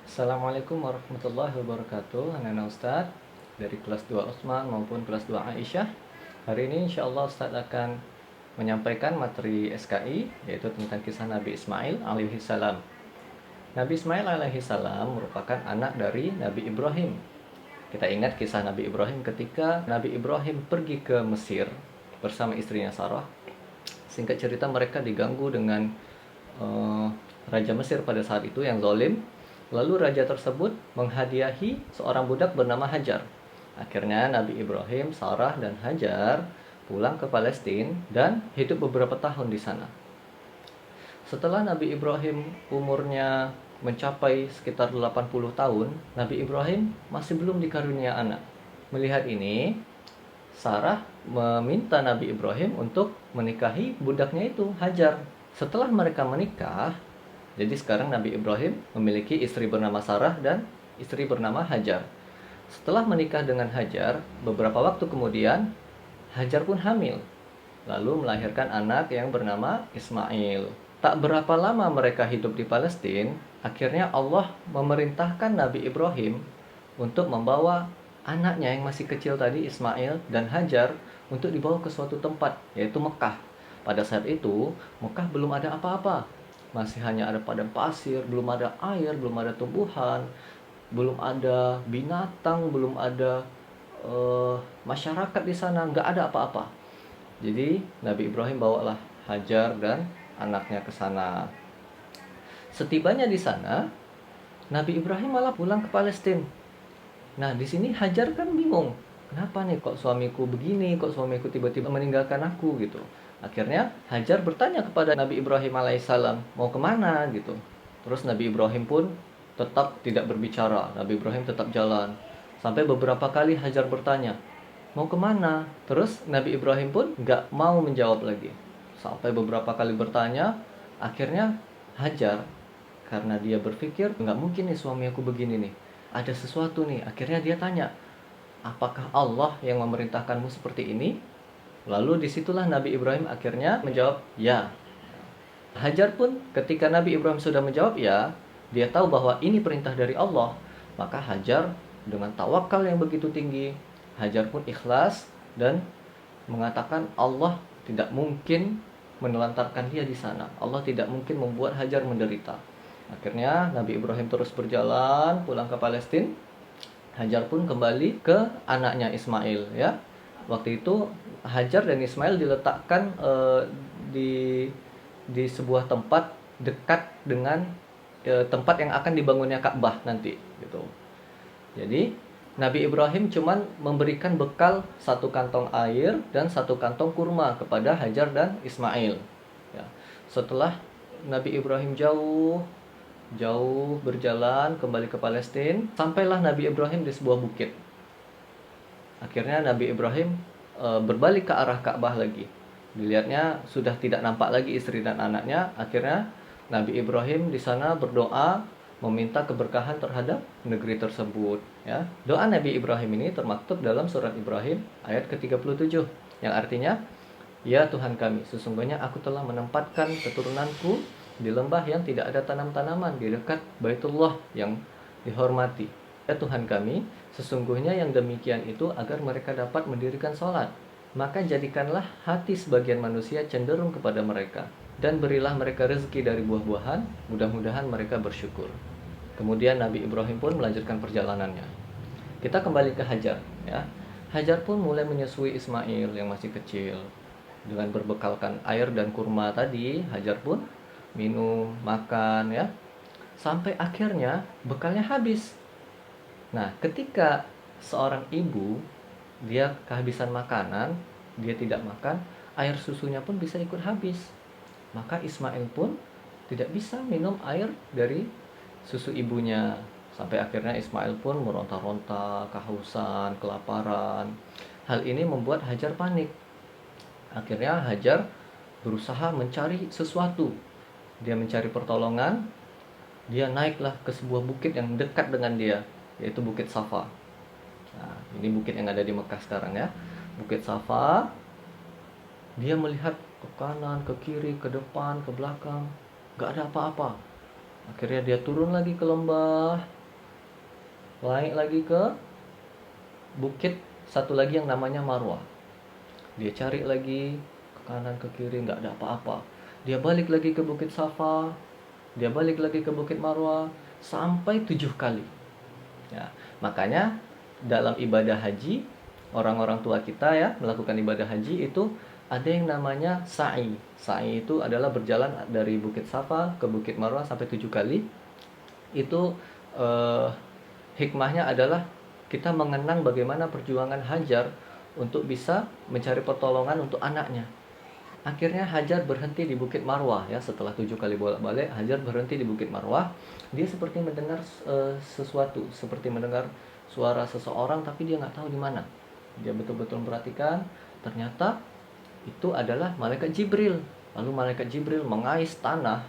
Assalamualaikum warahmatullahi wabarakatuh. Anak-anak Ustadz dari kelas 2 Utsman maupun kelas 2 Aisyah. Hari ini insya Allah Ustadz akan menyampaikan materi SKI, yaitu tentang kisah Nabi Ismail alaihi salam. Nabi Ismail alaihi salam merupakan anak dari Nabi Ibrahim. Kita ingat kisah Nabi Ibrahim ketika Nabi Ibrahim pergi ke Mesir bersama istrinya Sarah. Singkat cerita, mereka diganggu dengan Raja Mesir pada saat itu yang zalim. Lalu raja tersebut menghadiahi seorang budak bernama Hajar. Akhirnya Nabi Ibrahim, Sarah, dan Hajar pulang ke Palestina dan hidup beberapa tahun di sana. Setelah Nabi Ibrahim umurnya mencapai sekitar 80 tahun, Nabi Ibrahim masih belum dikarunia anak. Melihat ini, Sarah meminta Nabi Ibrahim untuk menikahi budaknya itu, Hajar. Setelah mereka menikah, jadi sekarang Nabi Ibrahim memiliki istri bernama Sarah dan istri bernama Hajar. Setelah menikah dengan Hajar, beberapa waktu kemudian Hajar pun hamil, lalu melahirkan anak yang bernama Ismail. Tak berapa lama mereka hidup di Palestina, akhirnya Allah memerintahkan Nabi Ibrahim untuk membawa anaknya yang masih kecil tadi, Ismail dan Hajar, untuk dibawa ke suatu tempat, yaitu Mekah. Pada saat itu, Mekah belum ada apa-apa. Masih hanya ada padang pasir, belum ada air, belum ada tumbuhan, belum ada binatang, belum ada masyarakat di sana, nggak ada apa-apa. Jadi Nabi Ibrahim bawalah Hajar dan anaknya ke sana. Setibanya di sana, Nabi Ibrahim malah pulang ke Palestina. Nah, di sini Hajar kan bingung. Kenapa nih kok suamiku begini, kok suamiku tiba-tiba meninggalkan aku gitu. Akhirnya Hajar bertanya kepada Nabi Ibrahim alaihissalam, mau kemana gitu. Terus Nabi Ibrahim pun tetap tidak berbicara. Nabi Ibrahim tetap jalan. Sampai beberapa kali Hajar bertanya, mau kemana? Terus Nabi Ibrahim pun nggak mau menjawab lagi. Sampai beberapa kali bertanya, akhirnya Hajar, karena dia berpikir, nggak mungkin nih suami aku begini nih, ada sesuatu nih. Akhirnya dia tanya, apakah Allah yang memerintahkanmu seperti ini? Lalu disitulah Nabi Ibrahim akhirnya menjawab, ya. Hajar pun ketika Nabi Ibrahim sudah menjawab ya, dia tahu bahwa ini perintah dari Allah. Maka Hajar dengan tawakal yang begitu tinggi, Hajar pun ikhlas dan mengatakan Allah tidak mungkin menelantarkan dia di sana. Allah tidak mungkin membuat Hajar menderita. Akhirnya Nabi Ibrahim terus berjalan pulang ke Palestina. Hajar pun kembali ke anaknya Ismail ya. Waktu itu Hajar dan Ismail diletakkan di sebuah tempat dekat dengan tempat yang akan dibangunnya Ka'bah nanti gitu. Jadi Nabi Ibrahim cuman memberikan bekal satu kantong air dan satu kantong kurma kepada Hajar dan Ismail ya. Setelah Nabi Ibrahim jauh berjalan kembali ke Palestina, sampailah Nabi Ibrahim di sebuah bukit. Akhirnya Nabi Ibrahim berbalik ke arah Ka'bah lagi. Dilihatnya sudah tidak nampak lagi istri dan anaknya. Akhirnya Nabi Ibrahim di sana berdoa meminta keberkahan terhadap negeri tersebut ya. Doa Nabi Ibrahim ini termaktub dalam surat Ibrahim ayat ke-37 yang artinya, ya Tuhan kami, sesungguhnya aku telah menempatkan keturunanku di lembah yang tidak ada tanam-tanaman di dekat Baitullah yang dihormati. Ya Tuhan kami, sesungguhnya yang demikian itu agar mereka dapat mendirikan sholat. Maka jadikanlah hati sebagian manusia cenderung kepada mereka, dan berilah mereka rezeki dari buah-buahan, mudah-mudahan mereka bersyukur. Kemudian Nabi Ibrahim pun melanjutkan perjalanannya. Kita kembali ke Hajar ya. Hajar pun mulai menyusui Ismail yang masih kecil. Dengan berbekalkan air dan kurma tadi, Hajar pun minum, makan ya. Sampai akhirnya bekalnya habis. Nah, ketika seorang ibu dia kehabisan makanan, dia tidak makan, air susunya pun bisa ikut habis. Maka Ismail pun tidak bisa minum air dari susu ibunya. Sampai akhirnya Ismail pun meronta-ronta, kehausan, kelaparan. Hal ini membuat Hajar panik. Akhirnya Hajar berusaha mencari sesuatu. Dia mencari pertolongan. Dia naiklah ke sebuah bukit yang dekat dengan dia, yaitu Bukit Safa. Nah, ini bukit yang ada di Mekah sekarang ya. Bukit Safa. Dia melihat ke kanan, ke kiri, ke depan, ke belakang, gak ada apa-apa. Akhirnya dia turun lagi ke lembah, naik lagi ke bukit satu lagi yang namanya Marwah. Dia cari lagi ke kanan ke kiri, nggak ada apa-apa. Dia balik lagi ke bukit Safa, dia balik lagi ke bukit Marwah, sampai 7 kali. Ya, makanya dalam ibadah haji, orang-orang tua kita ya melakukan ibadah haji itu ada yang namanya sa'i. Sa'i itu adalah berjalan dari bukit Safa ke bukit Marwah sampai 7 kali. Itu eh, hikmahnya adalah kita mengenang bagaimana perjuangan Hajar untuk bisa mencari pertolongan untuk anaknya. Akhirnya Hajar berhenti di Bukit Marwah ya, setelah 7 kali bolak-balik Hajar berhenti di Bukit Marwah. Dia seperti mendengar sesuatu, seperti mendengar suara seseorang, tapi dia nggak tahu di mana. Dia betul-betul memperhatikan, ternyata itu adalah malaikat Jibril. Lalu malaikat Jibril mengais tanah,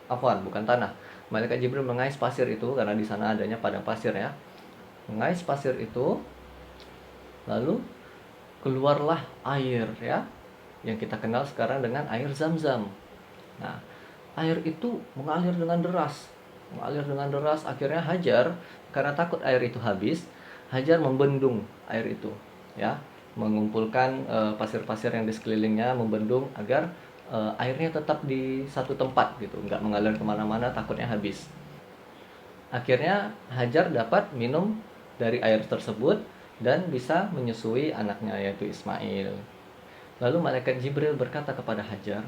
afwan, bukan tanah. Malaikat Jibril mengais pasir itu karena di sana adanya padang pasir ya. Mengais pasir itu, lalu keluarlah air ya, yang kita kenal sekarang dengan air Zam-Zam. Nah, air itu mengalir dengan deras. Mengalir dengan deras, akhirnya Hajar karena takut air itu habis, Hajar membendung air itu, ya. Mengumpulkan pasir-pasir yang di sekelilingnya, membendung agar airnya tetap di satu tempat gitu, nggak mengalir kemana-mana takutnya habis. Akhirnya Hajar dapat minum dari air tersebut dan bisa menyusui anaknya yaitu Ismail. Lalu malaikat Jibril berkata kepada Hajar,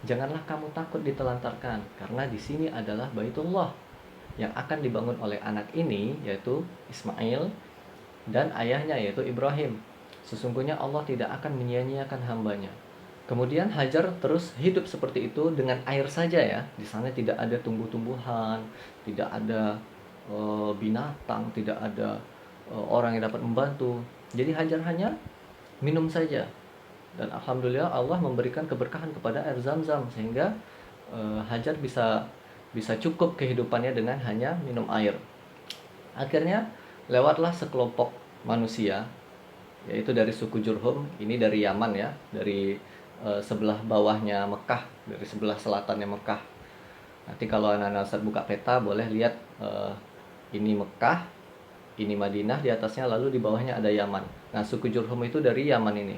"Janganlah kamu takut ditelantarkan, karena di sini adalah Baitullah yang akan dibangun oleh anak ini, yaitu Ismail, dan ayahnya, yaitu Ibrahim. Sesungguhnya Allah tidak akan menyia-nyiakan hambanya." Kemudian Hajar terus hidup seperti itu dengan air saja ya. Di sana tidak ada tumbuh-tumbuhan, tidak ada binatang, tidak ada orang yang dapat membantu. Jadi Hajar hanya minum saja. Dan alhamdulillah Allah memberikan keberkahan kepada air Zam-Zam sehingga Hajar bisa cukup kehidupannya dengan hanya minum air. Akhirnya lewatlah sekelompok manusia, yaitu dari suku Jurhum, ini dari Yaman ya, dari sebelah bawahnya Mekah, dari sebelah selatannya Mekah. Nanti kalau anak-anak Ustaz buka peta boleh lihat ini Mekah, ini Madinah di atasnya, lalu di bawahnya ada Yaman. Nah, suku Jurhum itu dari Yaman ini.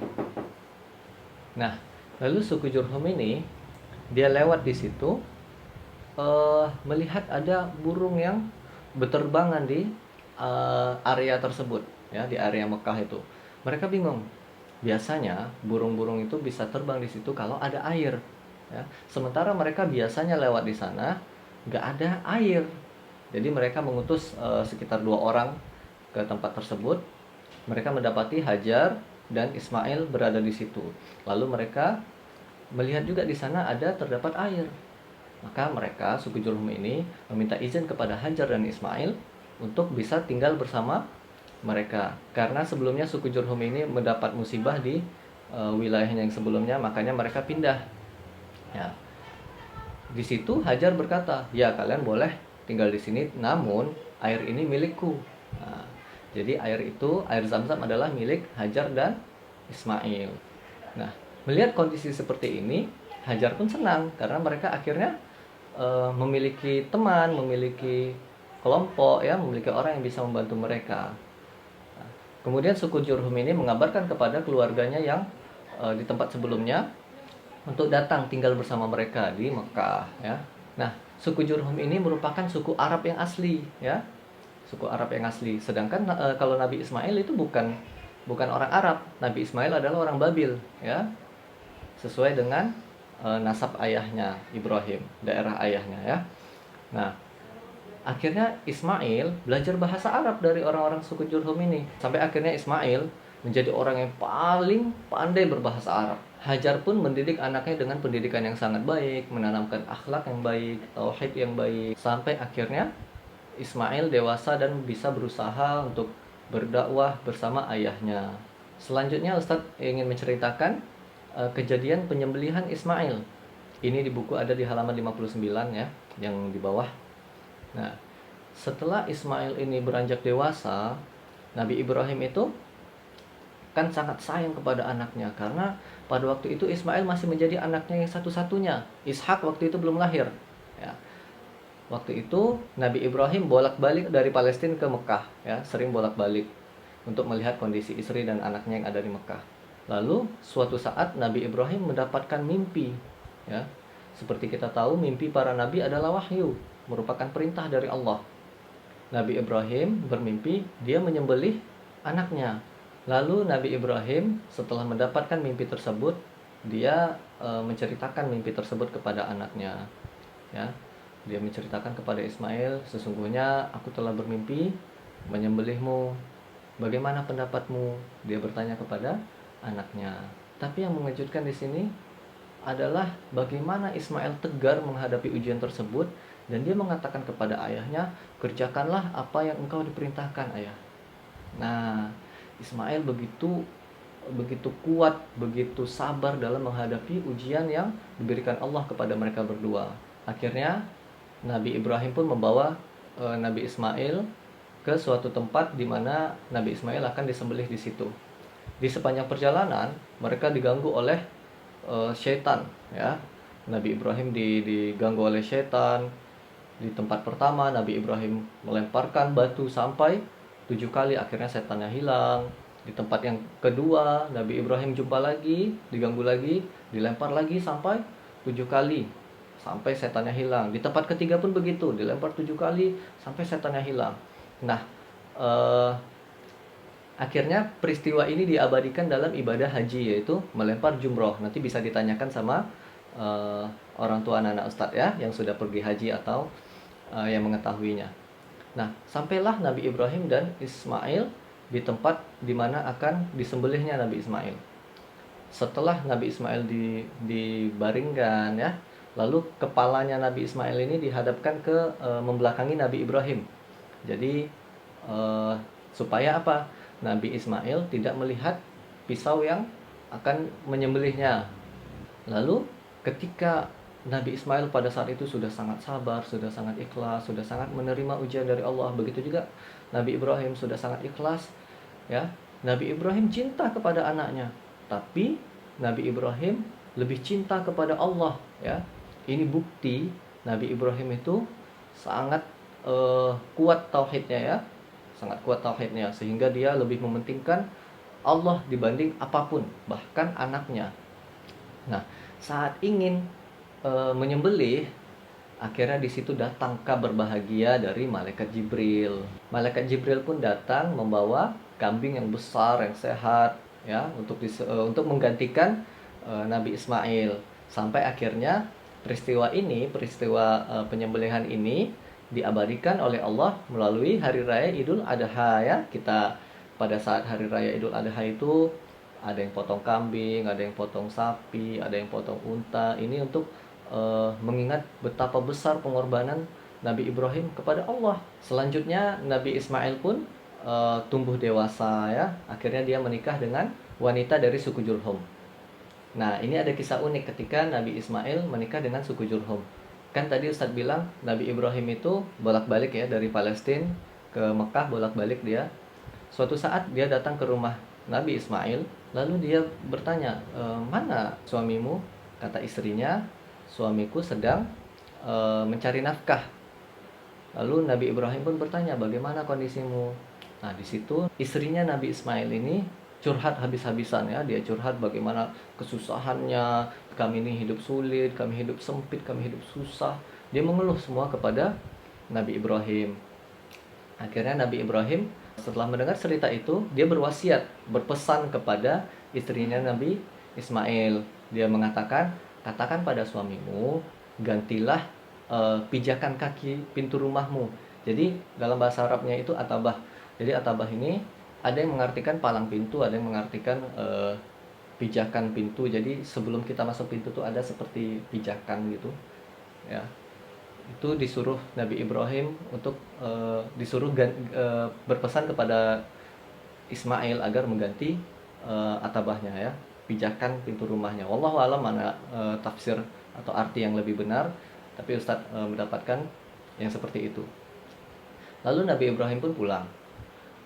Nah, lalu suku Jurhum ini dia lewat di situ, melihat ada burung yang berterbangan di area tersebut, ya, di area Mekah itu. Mereka bingung. Biasanya burung-burung itu bisa terbang di situ kalau ada air, ya. Sementara mereka biasanya lewat di sana nggak ada air. Jadi mereka mengutus sekitar 2 orang ke tempat tersebut. Mereka mendapati Hajar dan Ismail berada di situ. Lalu mereka melihat juga di sana terdapat air. Maka mereka, suku Jurhum ini, meminta izin kepada Hajar dan Ismail untuk bisa tinggal bersama mereka. Karena sebelumnya suku Jurhum ini mendapat musibah di wilayahnya yang sebelumnya, makanya mereka pindah. Ya. Di situ Hajar berkata, "Ya, kalian boleh tinggal di sini, namun air ini milikku." Nah, jadi air Zam-Zam adalah milik Hajar dan Ismail. Nah, melihat kondisi seperti ini, Hajar pun senang karena mereka akhirnya memiliki teman, memiliki kelompok ya, memiliki orang yang bisa membantu mereka. Nah, kemudian suku Jurhum ini mengabarkan kepada keluarganya yang di tempat sebelumnya untuk datang tinggal bersama mereka di Mekah ya. Nah, suku Jurhum ini merupakan suku Arab yang asli ya. Suku Arab yang asli. Sedangkan kalau Nabi Ismail itu bukan orang Arab. Nabi Ismail adalah orang Babil ya. Sesuai dengan nasab ayahnya Ibrahim, daerah ayahnya ya. Nah, akhirnya Ismail belajar bahasa Arab dari orang-orang suku Jurhum ini. Sampai akhirnya Ismail menjadi orang yang paling pandai berbahasa Arab. Hajar pun mendidik anaknya dengan pendidikan yang sangat baik, menanamkan akhlak yang baik, tauhid yang baik. Sampai akhirnya Ismail dewasa dan bisa berusaha untuk berdakwah bersama ayahnya. Selanjutnya Ustadz ingin menceritakan kejadian penyembelihan Ismail. Ini di buku ada di halaman 59 ya, yang di bawah. Nah, setelah Ismail ini beranjak dewasa, Nabi Ibrahim itu kan sangat sayang kepada anaknya karena pada waktu itu Ismail masih menjadi anaknya yang satu-satunya. Ishak waktu itu belum lahir. Ya. Waktu itu Nabi Ibrahim bolak-balik dari Palestina ke Mekah, ya, sering bolak-balik untuk melihat kondisi istri dan anaknya yang ada di Mekah. Lalu suatu saat Nabi Ibrahim mendapatkan mimpi, ya. Seperti kita tahu, mimpi para nabi adalah wahyu, merupakan perintah dari Allah. Nabi Ibrahim bermimpi dia menyembelih anaknya. Lalu Nabi Ibrahim setelah mendapatkan mimpi tersebut, dia menceritakan mimpi tersebut kepada anaknya, ya. Dia menceritakan kepada Ismail, sesungguhnya aku telah bermimpi menyembelihmu. Bagaimana pendapatmu? Dia bertanya kepada anaknya. Tapi yang mengejutkan di sini adalah bagaimana Ismail tegar menghadapi ujian tersebut, dan dia mengatakan kepada ayahnya, kerjakanlah apa yang engkau diperintahkan, ayah. Nah, Ismail begitu kuat, begitu sabar dalam menghadapi ujian yang diberikan Allah kepada mereka berdua. Akhirnya Nabi Ibrahim pun membawa Nabi Ismail ke suatu tempat di mana Nabi Ismail akan disembelih di situ. Di sepanjang perjalanan mereka diganggu oleh syaitan, ya. Nabi Ibrahim diganggu oleh syaitan. Di tempat pertama Nabi Ibrahim melemparkan batu sampai 7 kali, akhirnya setannya hilang. Di tempat yang kedua Nabi Ibrahim jumpa lagi, diganggu lagi, dilempar lagi sampai 7 kali, sampai setannya hilang. Di tempat ketiga pun begitu, dilempar 7 kali sampai setannya hilang. Nah, akhirnya peristiwa ini diabadikan dalam ibadah haji, yaitu melempar jumroh. Nanti bisa ditanyakan sama orang tua anak-anak Ustadz, ya, yang sudah pergi haji atau yang mengetahuinya. Nah, sampailah Nabi Ibrahim dan Ismail di tempat di mana akan disembelihnya Nabi Ismail. Setelah Nabi Ismail dibaringkan, ya, lalu kepalanya Nabi Ismail ini dihadapkan ke membelakangi Nabi Ibrahim. Jadi supaya apa? Nabi Ismail tidak melihat pisau yang akan menyembelihnya. Lalu ketika Nabi Ismail pada saat itu sudah sangat sabar, sudah sangat ikhlas, sudah sangat menerima ujian dari Allah. Begitu juga Nabi Ibrahim sudah sangat ikhlas, ya. Nabi Ibrahim cinta kepada anaknya, tapi Nabi Ibrahim lebih cinta kepada Allah, ya. Ini bukti Nabi Ibrahim itu sangat kuat tauhidnya, ya. Sangat kuat tauhidnya sehingga dia lebih mementingkan Allah dibanding apapun, bahkan anaknya. Nah, saat ingin menyembelih, akhirnya di situ datang kabar bahagia dari malaikat Jibril. Malaikat Jibril pun datang membawa kambing yang besar, yang sehat, ya, untuk menggantikan Nabi Ismail. Sampai akhirnya peristiwa penyembelihan ini diabadikan oleh Allah melalui hari raya Idul Adha, ya. Kita pada saat hari raya Idul Adha itu ada yang potong kambing, ada yang potong sapi, ada yang potong unta. Ini untuk mengingat betapa besar pengorbanan Nabi Ibrahim kepada Allah. Selanjutnya Nabi Ismail pun tumbuh dewasa, ya. Akhirnya dia menikah dengan wanita dari suku Jurhum. Nah, ini ada kisah unik ketika Nabi Ismail menikah dengan suku Jurhum. Kan tadi Ustadz bilang Nabi Ibrahim itu bolak-balik, ya, dari Palestina ke Mekah, bolak-balik dia. Suatu saat dia datang ke rumah Nabi Ismail, lalu dia bertanya, mana suamimu? Kata istrinya, suamiku sedang mencari nafkah. Lalu Nabi Ibrahim pun bertanya, bagaimana kondisimu? Nah, di situ istrinya Nabi Ismail ini curhat habis-habisan, ya. Dia curhat bagaimana kesusahannya, kami ini hidup sulit, kami hidup sempit, kami hidup susah. Dia mengeluh semua kepada Nabi Ibrahim. Akhirnya Nabi Ibrahim setelah mendengar cerita itu, dia berwasiat, berpesan kepada istrinya Nabi Ismail. Dia mengatakan, katakan pada suamimu, gantilah pijakan kaki pintu rumahmu. Jadi dalam bahasa Arabnya itu atabah. Jadi atabah ini ada yang mengartikan palang pintu, ada yang mengartikan pijakan pintu. Jadi sebelum kita masuk pintu itu ada seperti pijakan gitu, ya. Itu disuruh Nabi Ibrahim untuk berpesan kepada Ismail agar mengganti atabahnya, ya, pijakan pintu rumahnya. Wallahu alam mana tafsir atau arti yang lebih benar, tapi Ustadz mendapatkan yang seperti itu. Lalu Nabi Ibrahim pun pulang.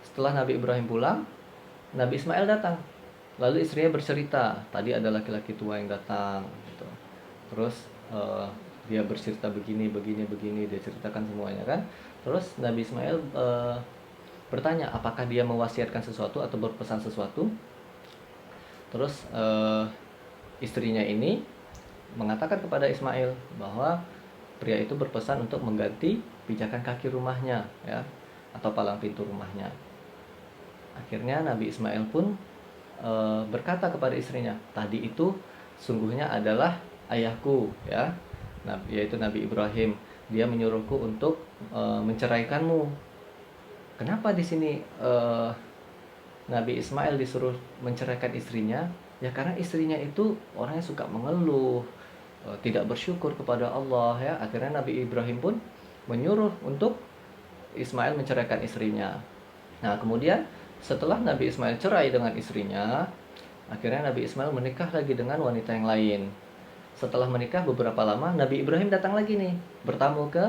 Setelah Nabi Ibrahim pulang, Nabi Ismail datang. Lalu istrinya bercerita, tadi ada laki-laki tua yang datang, gitu. Terus dia bercerita begini begini begini, dia ceritakan semuanya kan. Terus Nabi Ismail bertanya apakah dia mewasiatkan sesuatu atau berpesan sesuatu. Terus istrinya ini mengatakan kepada Ismail bahwa pria itu berpesan untuk mengganti pijakan kaki rumahnya, ya, atau palang pintu rumahnya. Akhirnya Nabi Ismail pun berkata kepada istrinya, tadi itu sungguhnya adalah ayahku, ya, yaitu Nabi Ibrahim. Dia menyuruhku untuk menceraikanmu. Kenapa di sini Nabi Ismail disuruh menceraikan istrinya? Ya karena istrinya itu orangnya suka mengeluh, tidak bersyukur kepada Allah, ya. Akhirnya Nabi Ibrahim pun menyuruh untuk Ismail menceraikan istrinya. Nah, kemudian setelah Nabi Ismail cerai dengan istrinya, akhirnya Nabi Ismail menikah lagi dengan wanita yang lain. Setelah menikah beberapa lama, Nabi Ibrahim datang lagi nih, bertamu ke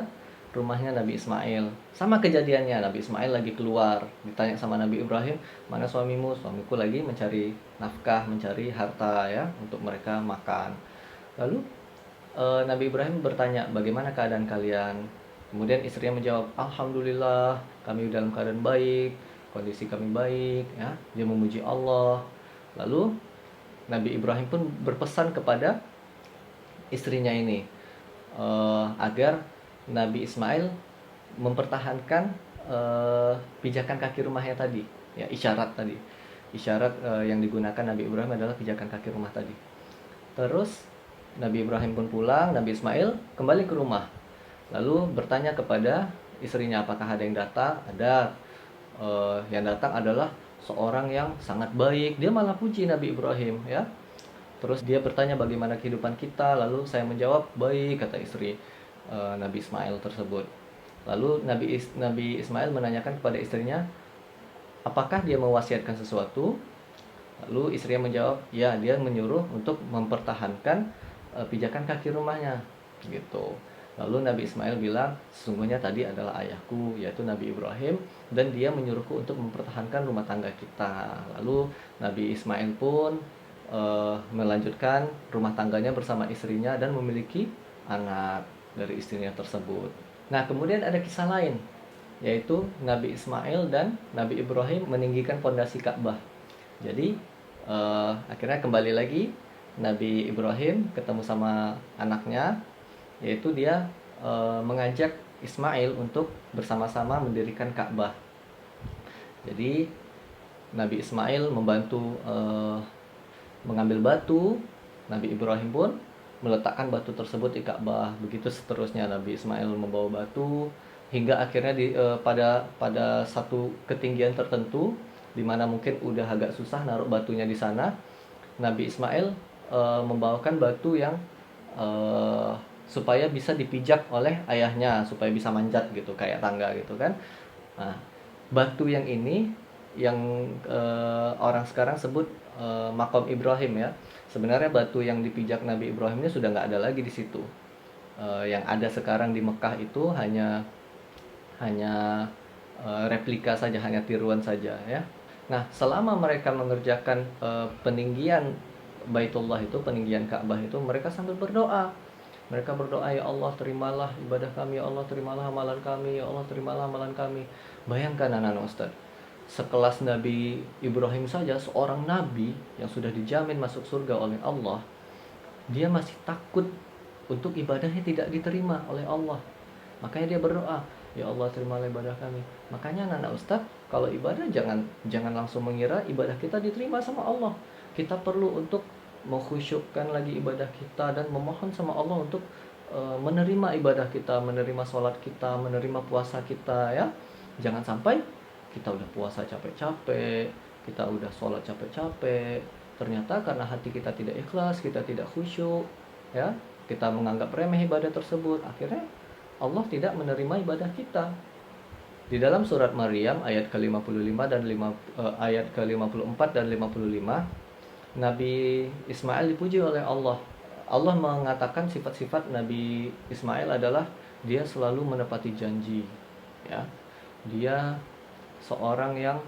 rumahnya Nabi Ismail. Sama kejadiannya, Nabi Ismail lagi keluar, ditanya sama Nabi Ibrahim, mana suamimu? Suamiku lagi mencari nafkah, mencari harta, ya, untuk mereka makan. Lalu Nabi Ibrahim bertanya, bagaimana keadaan kalian? Kemudian istrinya menjawab, alhamdulillah, kami dalam keadaan baik, kondisi kami baik, ya. Dia memuji Allah. Lalu Nabi Ibrahim pun berpesan kepada istrinya ini agar Nabi Ismail mempertahankan pijakan kaki rumahnya tadi, ya, isyarat tadi. Isyarat yang digunakan Nabi Ibrahim adalah pijakan kaki rumah tadi. Terus Nabi Ibrahim pun pulang, Nabi Ismail kembali ke rumah. Lalu bertanya kepada istrinya, apakah ada yang datang? Ada. Yang datang adalah seorang yang sangat baik. Dia malah puji Nabi Ibrahim, ya. Terus dia bertanya bagaimana kehidupan kita. Lalu saya menjawab, baik, kata istri Nabi Ismail tersebut. Lalu Nabi Ismail menanyakan kepada istrinya, apakah dia mewasiatkan sesuatu? Lalu istrinya menjawab, ya, dia menyuruh untuk mempertahankan pijakan kaki rumahnya, gitu. Lalu Nabi Ismail bilang, sesungguhnya tadi adalah ayahku, yaitu Nabi Ibrahim, dan dia menyuruhku untuk mempertahankan rumah tangga kita. Lalu Nabi Ismail pun melanjutkan rumah tangganya bersama istrinya dan memiliki anak dari istrinya tersebut. Nah, kemudian ada kisah lain, yaitu Nabi Ismail dan Nabi Ibrahim meninggikan fondasi Ka'bah. Jadi akhirnya kembali lagi Nabi Ibrahim ketemu sama anaknya, yaitu dia mengajak Ismail untuk bersama-sama mendirikan Ka'bah. Jadi Nabi Ismail membantu mengambil batu, Nabi Ibrahim pun meletakkan batu tersebut di Ka'bah. Begitu seterusnya, Nabi Ismail membawa batu hingga akhirnya pada satu ketinggian tertentu di mana mungkin udah agak susah naruh batunya di sana, Nabi Ismail membawakan batu yang supaya bisa dipijak oleh ayahnya, supaya bisa manjat gitu, kayak tangga gitu kan. Nah, batu yang ini yang orang sekarang sebut Maqam Ibrahim, ya. Sebenarnya batu yang dipijak Nabi Ibrahim ini sudah nggak ada lagi di situ. Yang ada sekarang di Mekah itu hanya replika saja, hanya tiruan saja, ya. Nah, selama mereka mengerjakan peninggian Baitullah itu, peninggian Ka'bah itu, mereka sambil berdoa. Mereka berdoa, ya Allah terimalah ibadah kami, ya Allah terimalah amalan kami, ya Allah terimalah amalan kami. Bayangkan anak-anak Ustaz, sekelas Nabi Ibrahim saja, seorang nabi yang sudah dijamin masuk surga oleh Allah, dia masih takut untuk ibadahnya tidak diterima oleh Allah. Makanya dia berdoa, ya Allah terimalah ibadah kami. Makanya anak-anak Ustaz, kalau ibadah jangan langsung mengira ibadah kita diterima sama Allah. Kita perlu untuk mengkhusyukkan lagi ibadah kita dan memohon sama Allah untuk menerima ibadah kita, menerima sholat kita, menerima puasa kita, ya. Jangan sampai kita udah puasa capek-capek, kita udah sholat capek-capek, ternyata karena hati kita tidak ikhlas, kita tidak khusyuk, ya, kita menganggap remeh ibadah tersebut, akhirnya Allah tidak menerima ibadah kita. Di dalam surat Maryam ayat ke-55 dan ayat ke-54 dan 55, Nabi Ismail dipuji oleh Allah. Allah mengatakan sifat-sifat Nabi Ismail adalah dia selalu menepati janji, ya. Dia seorang yang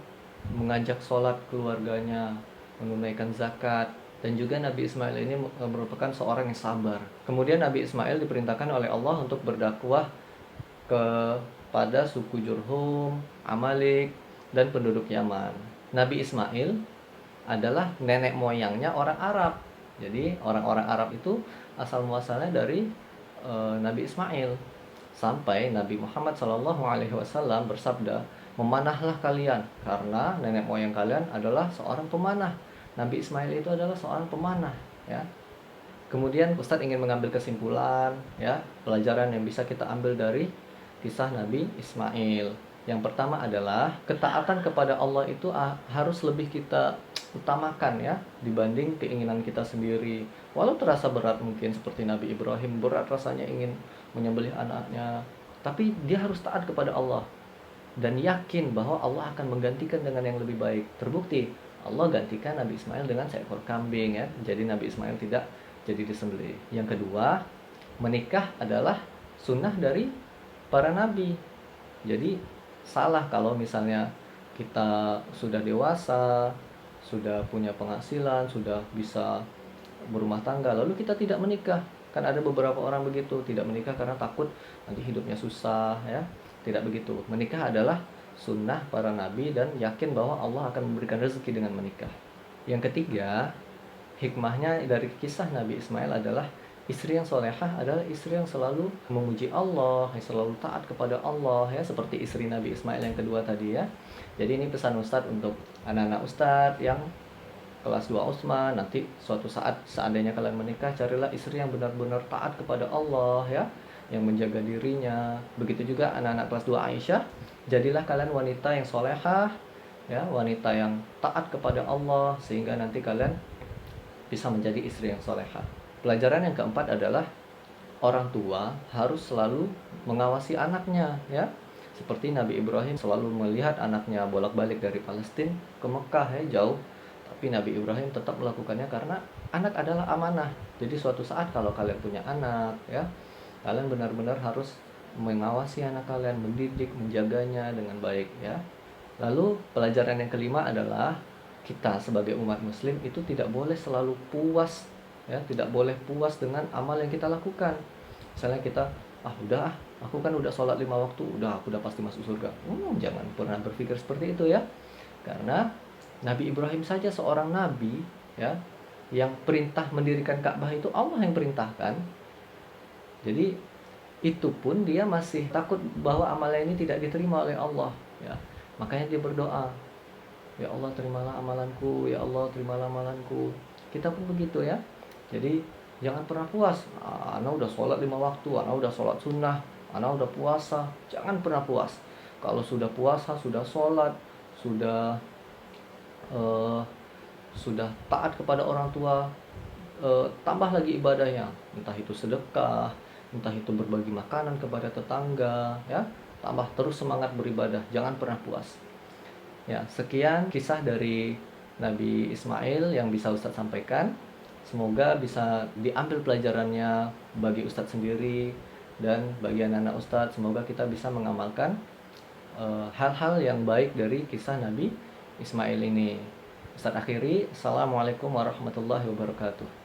mengajak sholat keluarganya, menunaikan zakat, Dan juga Nabi Ismail ini merupakan seorang yang sabar. Kemudian Nabi Ismail diperintahkan oleh Allah untuk berdakwah kepada suku Jurhum, Amalek, dan penduduk Yaman. Nabi Ismail adalah nenek moyangnya orang Arab. Jadi orang-orang Arab itu asal muasalnya dari Nabi Ismail. Sampai Nabi Muhammad SAW bersabda, memanahlah kalian karena nenek moyang kalian adalah seorang pemanah. Nabi Ismail itu adalah seorang pemanah, ya. Kemudian Ustadz ingin mengambil kesimpulan, ya, pelajaran yang bisa kita ambil dari kisah Nabi Ismail. Yang pertama adalah ketaatan kepada Allah itu harus lebih kita utamakan, ya, dibanding keinginan kita sendiri. Walau terasa berat, mungkin seperti Nabi Ibrahim berat rasanya ingin menyembelih anaknya, tapi dia harus taat kepada Allah dan yakin bahwa Allah akan menggantikan dengan yang lebih baik. Terbukti Allah gantikan Nabi Ismail dengan seekor kambing, ya. Jadi Nabi Ismail tidak jadi disembelih. Yang kedua, menikah adalah sunnah dari para nabi. Jadi salah kalau misalnya kita sudah dewasa, sudah punya penghasilan, sudah bisa berumah tangga, lalu kita tidak menikah. Kan ada beberapa orang begitu, tidak menikah karena takut nanti hidupnya susah, ya. Tidak begitu. Menikah adalah sunnah para nabi dan yakin bahwa Allah akan memberikan rezeki dengan menikah. Yang ketiga, hikmahnya dari kisah Nabi Ismail adalah istri yang solehah adalah istri yang selalu memuji Allah, yang selalu taat kepada Allah, ya, seperti istri Nabi Ismail yang kedua tadi, ya. Jadi ini pesan Ustadz untuk anak-anak Ustadz yang kelas 2 Utsman, nanti suatu saat seandainya kalian menikah, carilah istri yang benar-benar taat kepada Allah, ya, yang menjaga dirinya. Begitu juga anak-anak kelas 2 Aisyah, jadilah kalian wanita yang solehah, ya, wanita yang taat kepada Allah, sehingga nanti kalian bisa menjadi istri yang solehah. Pelajaran yang keempat adalah orang tua harus selalu mengawasi anaknya, ya. Seperti Nabi Ibrahim selalu melihat anaknya bolak-balik dari Palestina ke Mekah, ya, jauh. Tapi Nabi Ibrahim tetap melakukannya karena anak adalah amanah. Jadi suatu saat kalau kalian punya anak, ya, kalian benar-benar harus mengawasi anak kalian, mendidik, menjaganya dengan baik, ya. Lalu pelajaran yang kelima adalah kita sebagai umat muslim itu tidak boleh selalu puas, ya, tidak boleh puas dengan amal yang kita lakukan. Misalnya kita, aku kan udah sholat 5 waktu, aku udah pasti masuk surga. Jangan pernah berpikir seperti itu, ya. Karena Nabi Ibrahim saja seorang nabi, ya, yang perintah mendirikan Ka'bah itu Allah yang perintahkan. Jadi itu pun dia masih takut bahwa amalnya ini tidak diterima oleh Allah, ya. Makanya dia berdoa, ya Allah terimalah amalanku, ya Allah terimalah amalanku. Kita pun begitu, ya. Jadi jangan pernah puas. Ana udah sholat 5 waktu, ana udah sholat sunnah, ana udah puasa. Jangan pernah puas. Kalau sudah puasa, sudah sholat, sudah taat kepada orang tua, tambah lagi ibadahnya, entah itu sedekah, entah itu berbagi makanan kepada tetangga, ya, tambah terus semangat beribadah, jangan pernah puas. Ya, sekian kisah dari Nabi Ismail yang bisa Ustadz sampaikan. Semoga bisa diambil pelajarannya bagi Ustadz sendiri dan bagi anak-anak Ustadz. Semoga kita bisa mengamalkan hal-hal yang baik dari kisah Nabi Ismail ini. Ustadz akhiri, Assalamualaikum warahmatullahi wabarakatuh.